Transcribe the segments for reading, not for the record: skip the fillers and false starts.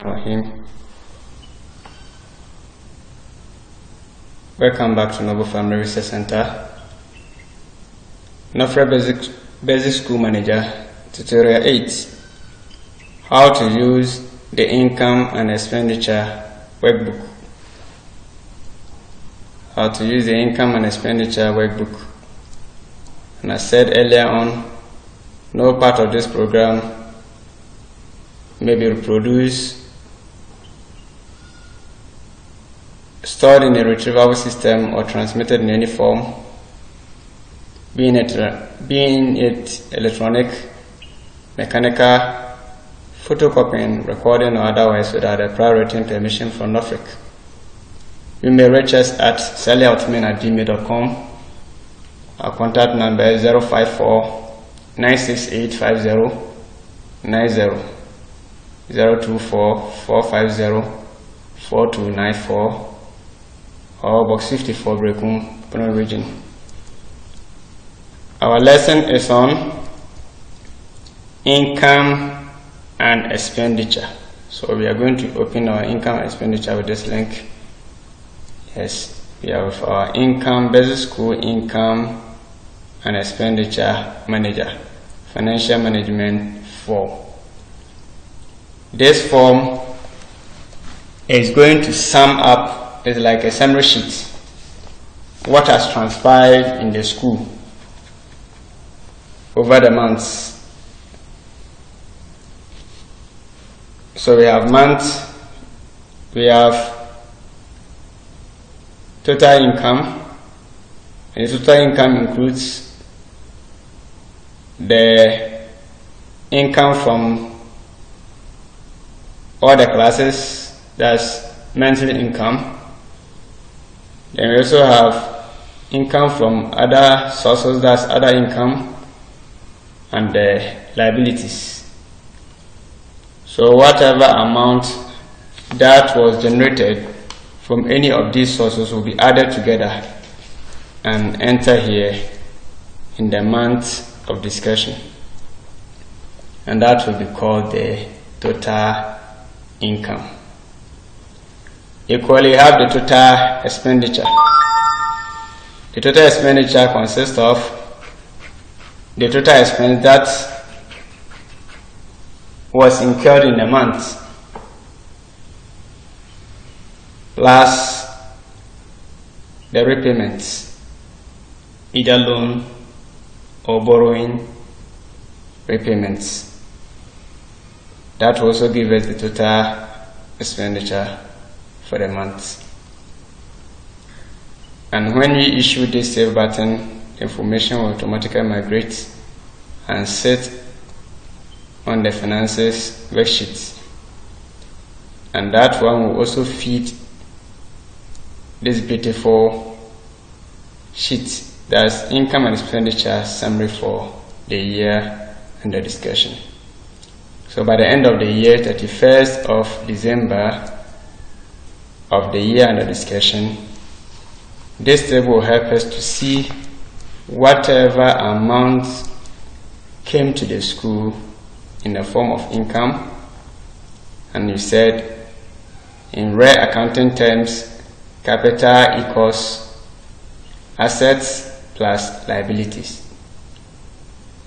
Rahim. Welcome back to Noble Family Research Center. NOFREC Basic School Manager, Tutorial 8. How to use the income and expenditure workbook. How to use the income and expenditure workbook. And I said earlier on, no part of this program may be reproduced, stored in a retrievable system, or transmitted in any form, being it electronic, mechanical, photocopying, recording, or otherwise without the prior written permission from NOFREC. You may reach us at sallyaltman@gmail.com. Our contact number is 054-968-5090, 024-450-4294, or Box 54, Brekum, Puno region. Our lesson is on income and expenditure. So we are going to open our income and expenditure with this link. Yes, we have our income, basic school income and expenditure manager, financial management form. This form is going to sum up, it's like a summary sheet, what has transpired in the school over the months. So we have months, we have total income, and the total income includes the income from all the classes, that's monthly income. Then we also have income from other sources, that's other income, and the liabilities. So whatever amount that was generated from any of these sources will be added together and enter here in the month of discussion, and that will be called the total income. Equally, have the total expenditure. The total expenditure consists of the total expense that was incurred in the month plus the repayments, either loan or borrowing repayments. That will also give us the total expenditure for the month. And when we issue this save button, information will automatically migrate and sit on the finances worksheet. And that one will also feed this beautiful sheet, that's income and expenditure summary for the year and the discussion. So by the end of the year, 31st of December of the year and the discussion, this table will help us to see whatever amount came to the school in the form of income. And you said in rare accounting terms, capital equals assets plus liabilities.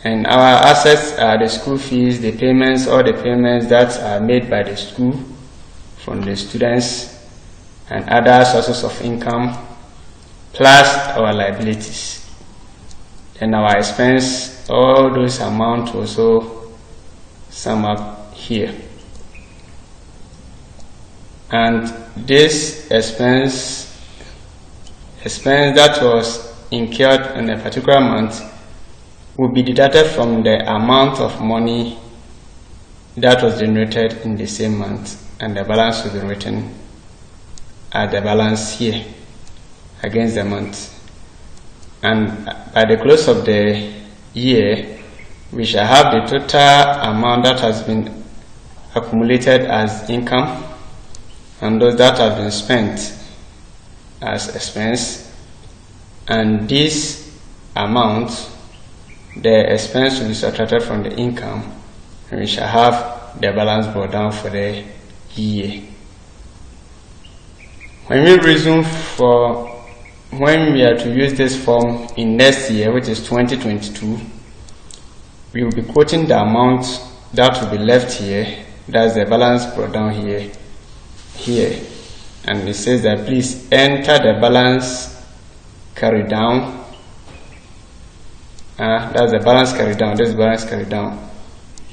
And our assets are the school fees, the payments, all the payments that are made by the school from the students and other sources of income, plus our liabilities. And our expense, all those amounts also sum up here. And this expense that was incurred in a particular month will be deducted from the amount of money that was generated in the same month, and the balance will be written at the balance here against the month. And by the close of the year, we shall have the total amount that has been accumulated as income and those that have been spent as expense. And this amount, the expense will be subtracted from the income, and we shall have the balance brought down for the year. When we resume for when we are to use this form in next year, which is 2022, we will be quoting the amount that will be left here. That's the balance brought down here, and it says that please enter the balance carried down. That's the balance carried down. This balance carried down.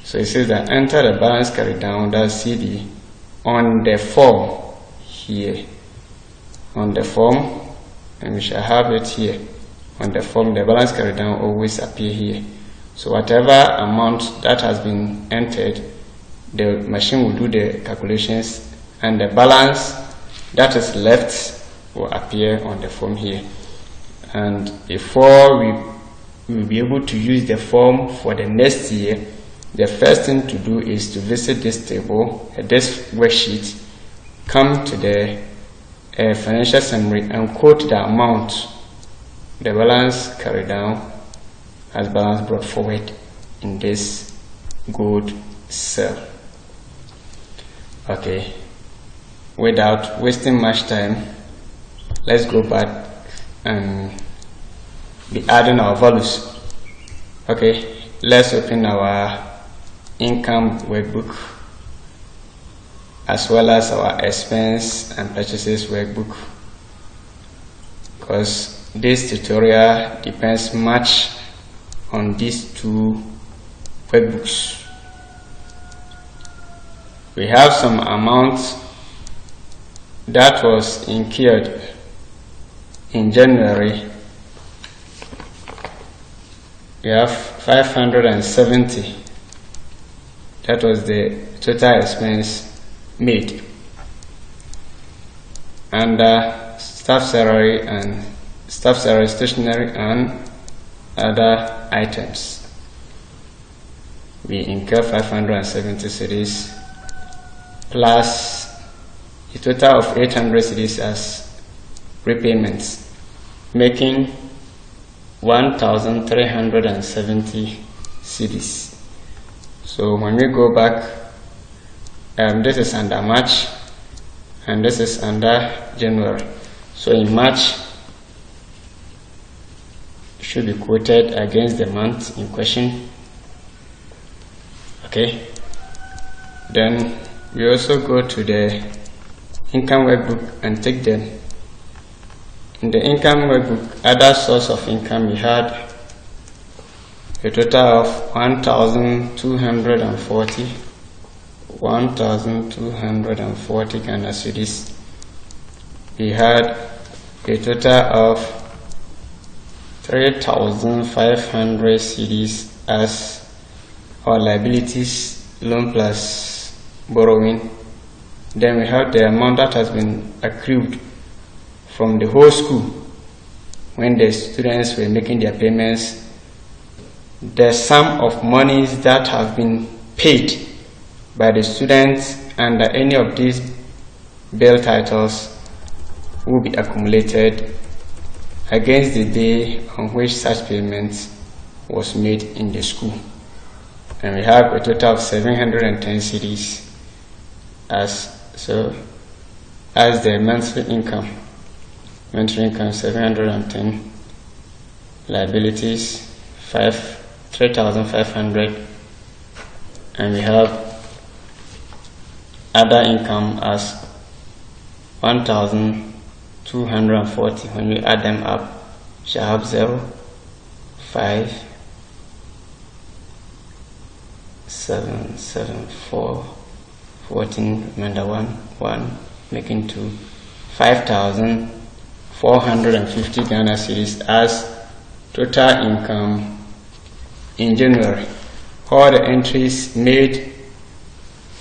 So it says that enter the balance carried down. That's CD on the form here. On the form, and we shall have it here. On the form, the balance carried down always appear here. So whatever amount that has been entered, the machine will do the calculations, and the balance that is left will appear on the form here. And before we will be able to use the form for the next year, the first thing to do is to visit this table, this worksheet, come to the financial summary and quote the amount, the balance carried down as balance brought forward in this gold cell. Okay, without wasting much time, let's go back and be adding our values. Okay, let's open our income workbook as well as our expense and purchases workbook, because this tutorial depends much on these two workbooks. We have some amounts that was incurred in January. We have 570. That was the total expense made, and staff salary and staff salary, stationery and other items. We incur 570 cedis plus a total of 800 cedis as repayments, making 1,370 cedis. So when we go back, this is under March and this is under January. So in March should be quoted against the month in question. Okay, then we also go to the income workbook and take them. In the income workbook, other source of income, we had a total of 1,240 Ghana cedis. We had a total of 3,500 cedis as our liabilities, loan plus borrowing. Then we have the amount that has been accrued from the whole school when the students were making their payments. The sum of monies that have been paid by the students under any of these bill titles will be accumulated against the day on which such payment was made in the school. And we have a total of 710 cedis as the monthly income. Monthly income 710, liabilities 3,500, and we have other income as 1,240. When we add them up, we shall have 0, 5, 7, 7, 4, 14, remainder 1, making 2, 5,450 Ghana cedis as total income in January. All the entries made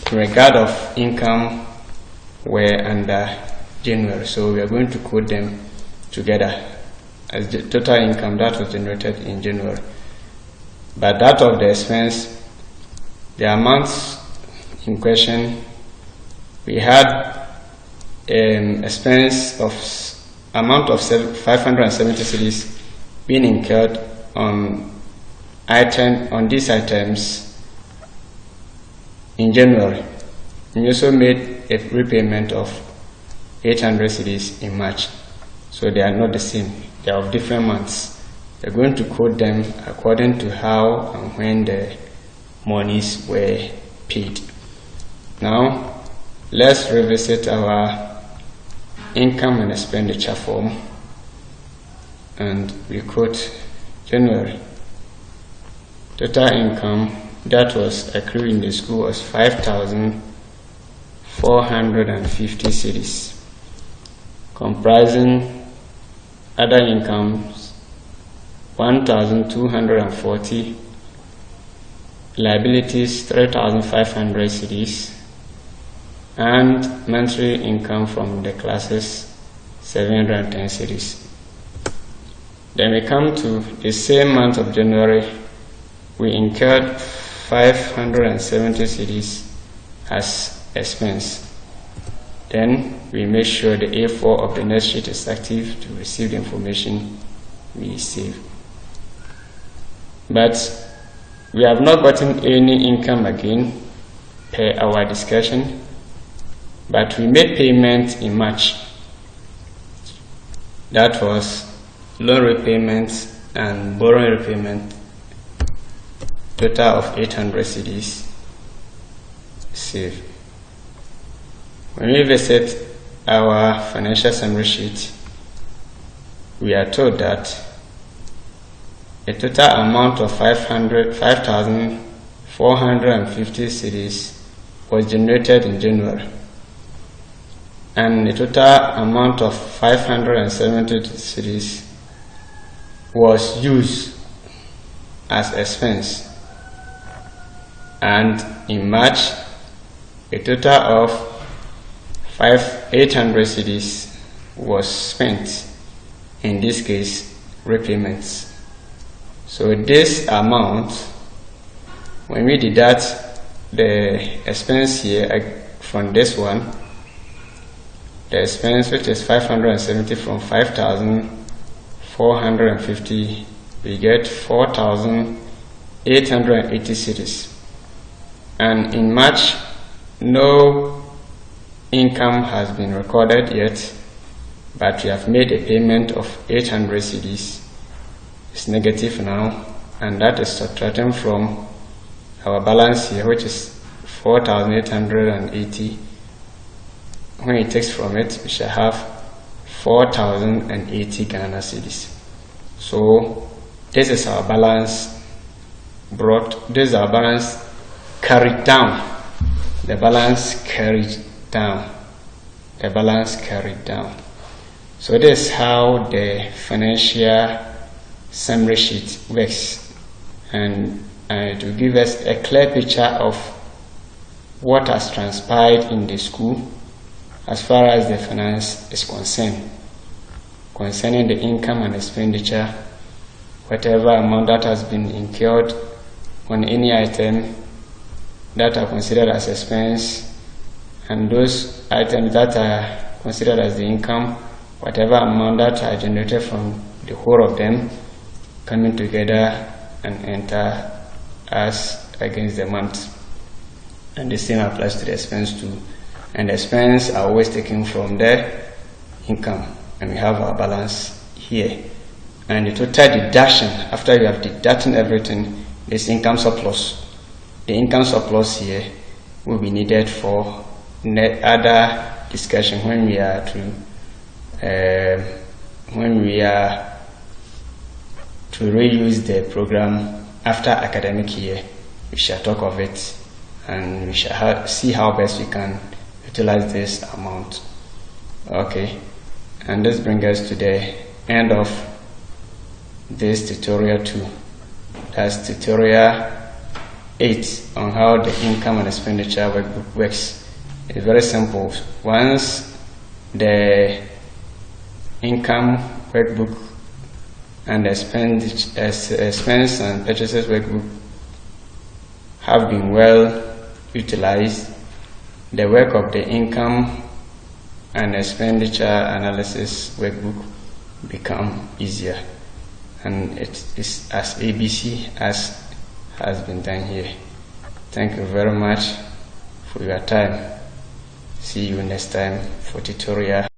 in regard of income were under January, so we are going to quote them together as the total income that was generated in January. But that of the expense, the amounts in question, we had expense of amount of 570 cedis being incurred on these items in January. We also made a repayment of 800 cedis in March. So they are not the same. They are of different months. We're going to code them according to how and when the monies were paid. Now, let's revisit our income and expenditure form, and we quote January. Total income that was accrued in the school was 5,450 cedis, comprising other incomes 1,240, liabilities 3,500 cedis, and monthly income from the classes 710 cedis. Then we come to the same month of January. We incurred 570 cedis as expense. Then we make sure the A4 of the next sheet is active to receive the information we save. But we have not gotten any income again per our discussion, but we made payment in March. That was loan repayment and borrowing repayment, total of 800 cedis saved. When we visit our financial summary sheet, we are told that a total amount of 5,450 cedis was generated in January, and a total amount of 570 cedis was used as expense. And in March, a total of 800 cedis was spent, in this case repayments. So this amount, when we deduct the expense here from this one, the expense which is 570 from 5,450, we get 4,880 cedis. And in March, no income has been recorded yet, but we have made a payment of 800 cedis. It's negative now, and that is subtracting from our balance here, which is 4,880. When it takes from it, we shall have 4,080 Ghana cedis. So this is our balance this is our balance carried down. The balance carried down. The balance carried down. So this is how the financial summary sheet works, and to give us a clear picture of what has transpired in the school as far as the finance is concerned, concerning the income and expenditure, whatever amount that has been incurred on any item that are considered as expense, and those items that are considered as the income, whatever amount that are generated from the whole of them coming together and enter as against the month. And the same applies to the expense too. And the expense are always taken from the income, and we have our balance here. And the total deduction, after you have deducted everything, is income surplus. The income surplus here will be needed for other discussion when we are to reuse the program after academic year. We shall talk of it, and we shall see how best we can utilize this amount. Okay, and this brings us to the end of this tutorial 2. That's tutorial 8 on how the income and expenditure workbook works. It's very simple. Once the income workbook and the expense and purchases workbook have been well utilized, the work of the income and expenditure analysis workbook become easier, and it is as ABC as has been done here. Thank you very much for your time. See you next time for tutorial.